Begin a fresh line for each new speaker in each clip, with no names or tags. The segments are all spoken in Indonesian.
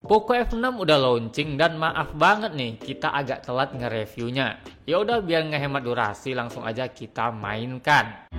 Poco F6 udah launching dan maaf banget nih kita agak telat nge-reviewnya. Ya udah biar ngehemat durasi langsung aja kita mainkan.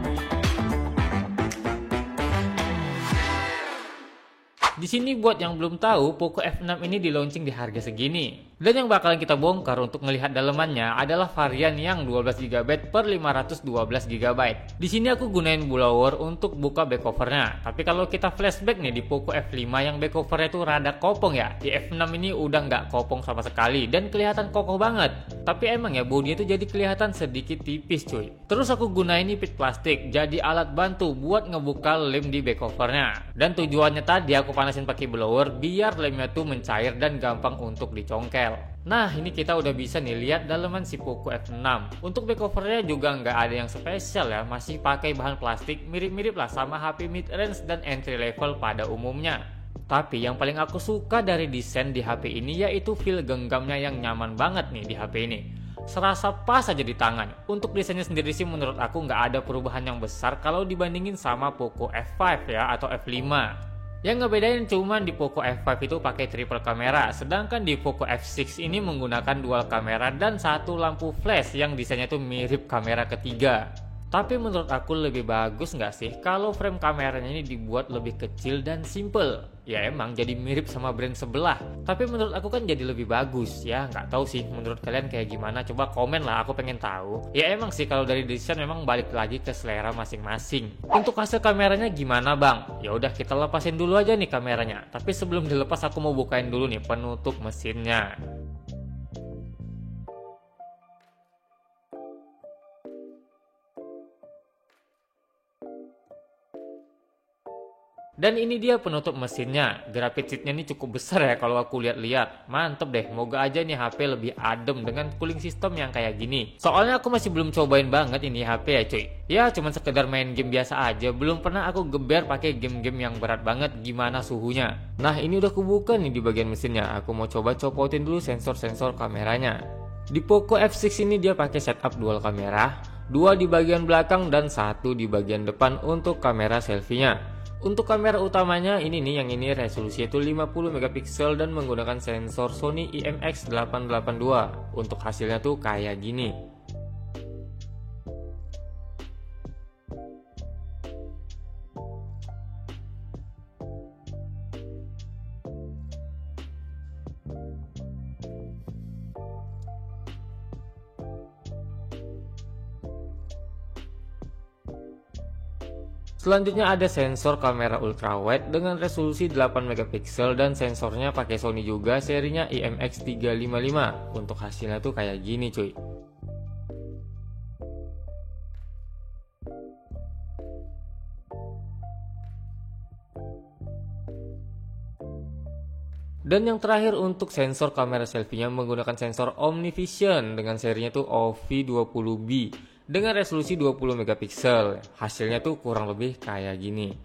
Di sini buat yang belum tahu, Poco F6 ini di launching di harga segini. Dan yang bakalan kita bongkar untuk melihat dalemannya adalah varian yang 12GB per 512GB. Di sini aku gunain blower untuk buka back covernya. Tapi kalau kita flashback nih di Poco F5 yang back covernya itu rada kopong ya. Di F6 ini udah nggak kopong sama sekali dan kelihatan kokoh banget. Tapi emang ya bodinya itu jadi kelihatan sedikit tipis cuy. Terus aku gunain nipit plastik jadi alat bantu buat ngebuka lem di back covernya. Dan tujuannya tadi aku panasin pakai blower biar lemnya tuh mencair dan gampang untuk dicongkel. Nah ini kita udah bisa nih lihat daleman si Poco F6. Untuk back covernya juga nggak ada yang spesial ya, masih pakai bahan plastik mirip-mirip lah sama HP mid range dan entry level pada umumnya. Tapi yang paling aku suka dari desain di HP ini yaitu feel genggamnya yang nyaman banget nih di HP ini. Serasa pas aja di tangan. Untuk desainnya sendiri sih menurut aku nggak ada perubahan yang besar kalau dibandingin sama Poco F5 ya atau F5. Yang ngebedain cuman di Poco F5 itu pakai triple kamera, sedangkan di Poco F6 ini menggunakan dual kamera dan satu lampu flash yang desainnya tuh mirip kamera ketiga. Tapi menurut aku lebih bagus nggak sih kalau frame kameranya ini dibuat lebih kecil dan simple? Ya emang jadi mirip sama brand sebelah. Tapi menurut aku kan jadi lebih bagus ya. Nggak tahu sih menurut kalian kayak gimana. Coba komen lah, aku pengen tahu. Ya emang sih kalau dari desain memang balik lagi ke selera masing-masing. Untuk hasil kameranya gimana bang? Ya udah kita lepasin dulu aja nih kameranya. Tapi sebelum dilepas aku mau bukain dulu nih penutup mesinnya. Dan ini dia penutup mesinnya. Graphic sheetnya ini cukup besar ya kalau aku lihat-lihat. Mantep deh, moga aja nih HP lebih adem dengan cooling system yang kayak gini. Soalnya aku masih belum cobain banget ini HP ya cuy. Ya cuman sekedar main game biasa aja. Belum pernah aku geber pakai game-game yang berat banget gimana suhunya. Nah ini udah kubuka nih di bagian mesinnya. Aku mau coba copotin dulu sensor-sensor kameranya. Di Poco F6 ini dia pakai setup dual kamera, 2 di bagian belakang dan 1 di bagian depan untuk kamera selfie-nya. Untuk kamera utamanya ini nih, yang ini resolusinya itu 50 megapiksel dan menggunakan sensor Sony IMX882. Untuk hasilnya tuh kayak gini. Selanjutnya ada sensor kamera ultrawide dengan resolusi 8 megapiksel dan sensornya pakai Sony juga serinya IMX355. Untuk hasilnya tuh kayak gini cuy. Dan yang terakhir untuk sensor kamera selfie-nya menggunakan sensor OmniVision dengan serinya tuh OV20B dengan resolusi 20 megapiksel. Hasilnya tuh kurang lebih kayak gini.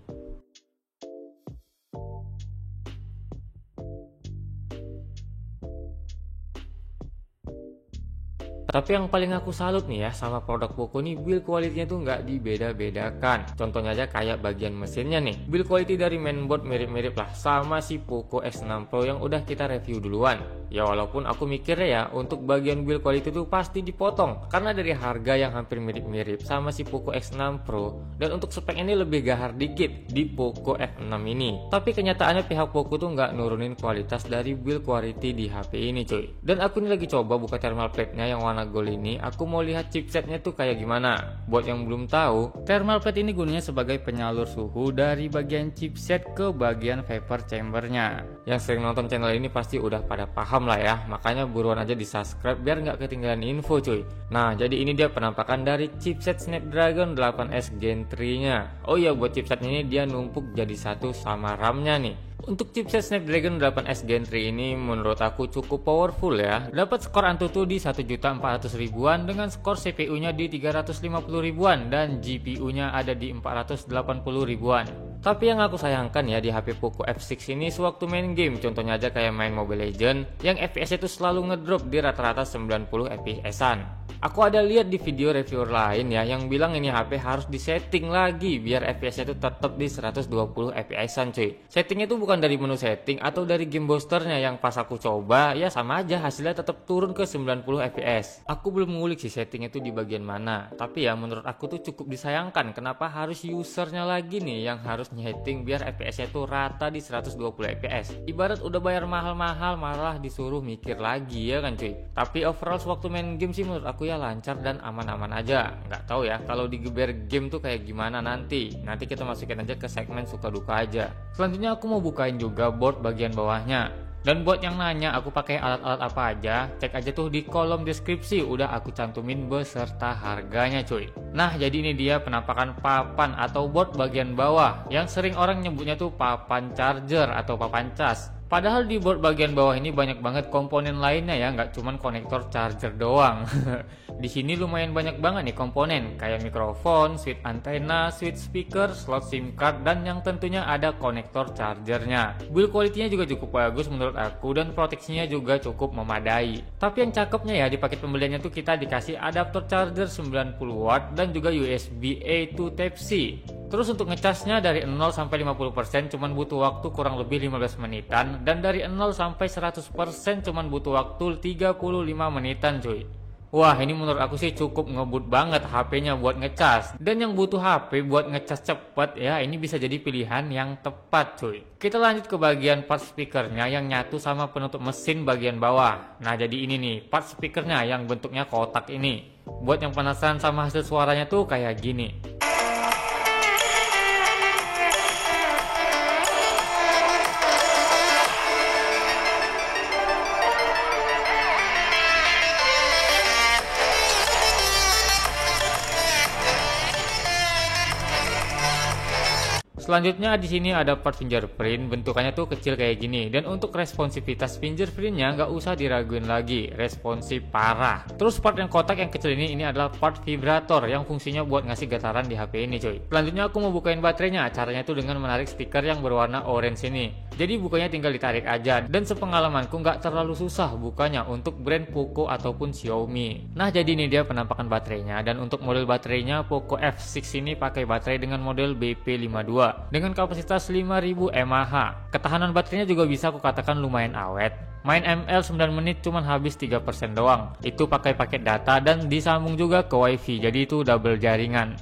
Tapi yang paling aku salut nih ya sama produk Poco nih, build quality-nya tuh nggak dibeda-bedakan. Contohnya aja kayak bagian mesinnya nih. Build quality dari mainboard mirip-mirip lah sama si Poco X6 Pro yang udah kita review duluan. Ya walaupun aku mikirnya ya untuk bagian build quality tuh pasti dipotong karena dari harga yang hampir mirip-mirip sama si Poco X6 Pro, dan untuk spek ini lebih gahar dikit di Poco F6 ini. Tapi kenyataannya pihak Poco tuh nggak nurunin kualitas dari build quality di HP ini cuy. Dan aku ini lagi coba buka thermal plate-nya yang warna gold ini. Aku mau lihat chipsetnya tuh kayak gimana. Buat yang belum tahu, thermal plate ini gunanya sebagai penyalur suhu dari bagian chipset ke bagian vapor chambernya. Yang sering nonton channel ini pasti udah pada paham lah ya, makanya buruan aja di subscribe biar nggak ketinggalan info cuy. Nah jadi ini dia penampakan dari chipset Snapdragon 8S Gen 3 nya. Oh iya, buat chipsetnya ini dia numpuk jadi satu sama RAM nya nih. Untuk chipset Snapdragon 8S Gen 3 ini menurut aku cukup powerful ya. Dapat skor Antutu di 1.400.000-an dengan skor CPU-nya di 350.000-an dan GPU-nya ada di 480.000-an. Tapi yang aku sayangkan ya di HP Poco F6 ini sewaktu main game, contohnya aja kayak main Mobile Legends, yang FPS itu selalu ngedrop di rata-rata 90 FPS-an. Aku ada lihat di video reviewer lain ya yang bilang ini HP harus disetting lagi biar FPS-nya itu tetap di 120 fps-an cuy. Settingnya itu bukan dari menu setting atau dari game boosternya, yang pas aku coba ya sama aja hasilnya tetap turun ke 90 fps. Aku belum ngulik sih settingnya itu di bagian mana, tapi ya menurut aku tuh cukup disayangkan kenapa harus usernya lagi nih yang harus nyeting biar FPS-nya itu rata di 120 fps. Ibarat udah bayar mahal-mahal malah disuruh mikir lagi ya kan cuy. Tapi overall waktu main game sih menurut aku ya lancar dan aman-aman aja. Nggak tahu ya kalau digeber game tuh kayak gimana nanti kita masukin aja ke segmen suka duka aja. Selanjutnya aku mau bukain juga board bagian bawahnya. Dan buat yang nanya aku pakai alat-alat apa aja, cek aja tuh di kolom deskripsi, udah aku cantumin beserta harganya cuy. Nah jadi ini dia penampakan papan atau board bagian bawah yang sering orang nyebutnya tuh papan charger atau papan cas. Padahal di board bagian bawah ini banyak banget komponen lainnya ya, nggak cuman konektor charger doang. Di sini lumayan banyak banget nih komponen kayak mikrofon, switch antena, switch speaker, slot SIM card, dan yang tentunya ada konektor chargernya. Build quality-nya juga cukup bagus menurut aku dan proteksinya juga cukup memadai. Tapi yang cakepnya ya di paket pembeliannya tuh kita dikasih adaptor charger 90 watt dan juga USB A to Type-C. Terus untuk ngecasnya dari 0 sampai 50% cuman butuh waktu kurang lebih 15 menitan, dan dari 0 sampai 100% cuman butuh waktu 35 menitan cuy. Wah ini menurut aku sih cukup ngebut banget HP-nya buat ngecas. Dan yang butuh HP buat ngecas cepet ya ini bisa jadi pilihan yang tepat cuy. Kita lanjut ke bagian part speakernya yang nyatu sama penutup mesin bagian bawah. Nah jadi ini nih part speakernya yang bentuknya kotak ini. Buat yang penasaran sama hasil suaranya tuh kayak gini. Selanjutnya di sini ada part fingerprint, bentukannya tuh kecil kayak gini, dan untuk responsivitas fingerprintnya nggak usah diraguin lagi, responsif parah. Terus part yang kotak yang kecil ini adalah part vibrator yang fungsinya buat ngasih getaran di HP ini cuy. Selanjutnya aku mau bukain baterainya, caranya tuh dengan menarik stiker yang berwarna orange ini. Jadi bukanya tinggal ditarik aja, dan sepengalamanku nggak terlalu susah bukanya untuk brand Poco ataupun Xiaomi. Nah jadi ini dia penampakan baterainya, dan untuk model baterainya Poco F6 ini pakai baterai dengan model BP52 dengan kapasitas 5000 mAh. Ketahanan baterainya juga bisa aku katakan lumayan awet. Main ML 9 menit cuman habis 3% doang. Itu pakai paket data dan disambung juga ke WiFi, jadi itu double jaringan.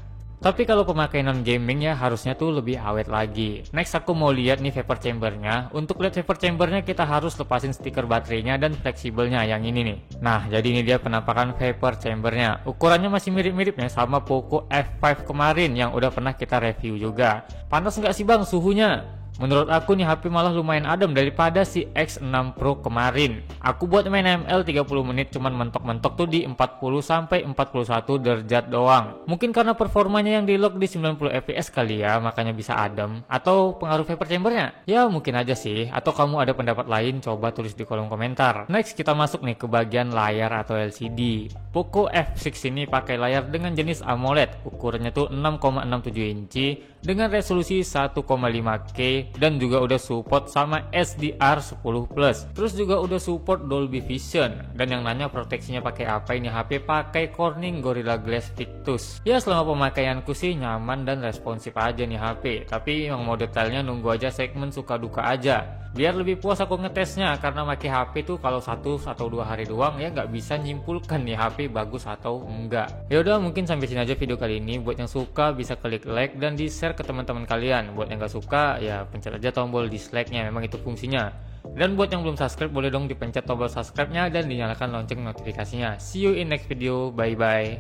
Tapi kalau pemakaian non gaming ya harusnya tuh lebih awet lagi. Next aku mau lihat nih vapor chambernya. Untuk lihat vapor chambernya kita harus lepasin stiker baterainya dan fleksibelnya yang ini nih. Nah jadi ini dia penampakan vapor chambernya. Ukurannya masih mirip-miripnya sama Poco F5 kemarin yang udah pernah kita review juga. Panas nggak sih bang suhunya? Menurut aku nih HP malah lumayan adem daripada si X6 Pro kemarin. Aku buat main ML 30 menit cuman mentok-mentok tuh di 40 sampai 41 derajat doang. Mungkin karena performanya yang di lock di 90 fps kali ya, makanya bisa adem. Atau pengaruh vapor chambernya? Ya mungkin aja sih. Atau kamu ada pendapat lain, coba tulis di kolom komentar. Next kita masuk nih ke bagian layar atau LCD. Poco F6 ini pakai layar dengan jenis AMOLED. Ukurannya tuh 6,67 inci dengan resolusi 1,5K dan juga udah support sama SDR10+. Terus juga udah support Dolby Vision. Dan yang nanya proteksinya pakai apa ini HP, pakai Corning Gorilla Glass Victus. Ya selama pemakaianku sih nyaman dan responsif aja nih HP. Tapi yang mau detailnya nunggu aja segmen suka duka aja. Biar lebih puas aku ngetesnya, karena pakai HP tuh kalau 1 atau 2 hari doang ya nggak bisa nyimpulkan nih HP bagus atau enggak. Ya udah mungkin sampai sini aja video kali ini. Buat yang suka bisa klik like dan di share ke teman-teman kalian. Buat yang nggak suka ya pencet aja tombol dislike-nya, memang itu fungsinya. Dan buat yang belum subscribe boleh dong dipencet tombol subscribe-nya dan dinyalakan lonceng notifikasinya. See you in next video, bye bye.